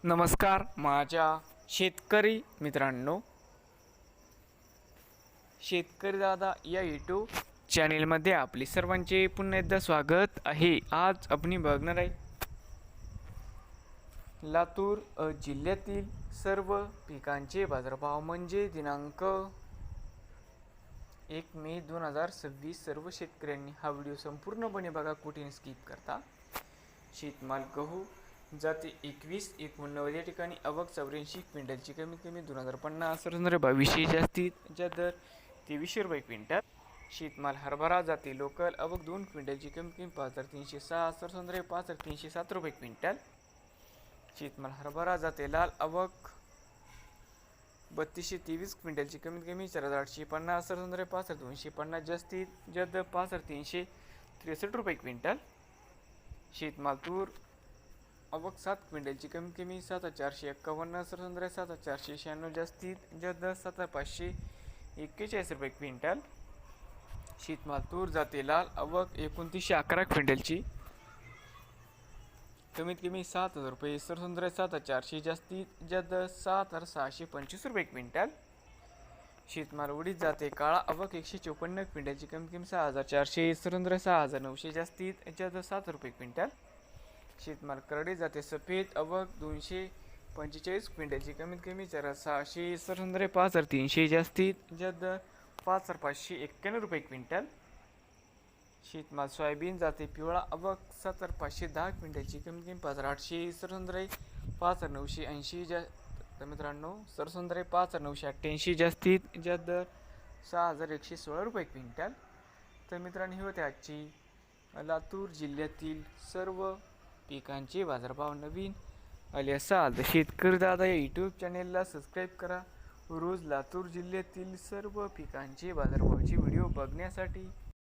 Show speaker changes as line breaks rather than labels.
नमस्कार माझ्या शेतकरी मित्रांनो, शेतकरी दादा या यूट्यूब चॅनेलमध्ये आपले सर्वांचे पुन्हा एकदा स्वागत आहे। आज आपण बघणार आहे लातूर जिल्ह्यातील सर्व पिकांचे बाजारभाव म्हणजे दिनांक 1 मे 2026। सर्व शेतकऱ्यांनी हा व्हिडिओ संपूर्णपणे बघा, कुठे स्किप करता। शेतमाल गहू जाते 21-89 या ठिकाणी आवक 84 क्विंटलची, कमीत कमी 2050, सरसंद्रे 2200, जास्तीत जास्त दर 2300 रुपये क्विंटल। शेतमाल हरभरा जाते लोकल आवक 2 क्विंटलची, कमीत कमी 5306, सरसंद्रे 5307 रुपये क्विंटल। शेतमाल हरभरा जाते लाल आवक 3223 क्विंटलची, कमीत कमी 4850, सरसंद्रे 5250, जास्तीत जास्त 5363 रुपये क्विंटल। शेतमाल तूर आवक 7 क्विंटलची, कमीत कमी 7451, सरसंद्रे 7496, जास्तीत जास्त 7541 रुपये क्विंटल। शेतमाल तूर जाते लाल आवक 2911 क्विंटलची, कमीत कमी 7000 रुपये, सरसंद्रे 7400, जास्तीत जास्त 7625 रुपये क्विंटल। शेतमाल उडीद जाते काळा आवक 154 क्विंटलची, कमीत कमी 6400, सरसंद्रे 6900, जास्तीत जास्त 7 रुपये क्विंटल। शेतमाल करडे जाते सफेद आवक 245 क्विंटलची, कमीत कमी 4600, सरसंद्रे 5300, जास्तीत जास्त 5591 रुपये क्विंटल। शेतमाल सोयाबीन जाते पिवळा आवक 7510 क्विंटलची, कमीत कमी 5800, सरसंद्रे 5980, तर मित्रांनो सरसंद्रे 5988, जास्तीत जास्त 6116 रुपये क्विंटल। तर मित्रांनो ही होती आजची लातूर जिल्ह्यातील सर्व पिकांचे बाजारभाव। नवीन आले असाल तर शेतकरी दादा या यूट्यूब चॅनेलला सबस्क्राईब करा, रोज लातूर जिल्ह्यातील सर्व पिकांचे बाजारभावाचे व्हिडिओ बघण्यासाठी।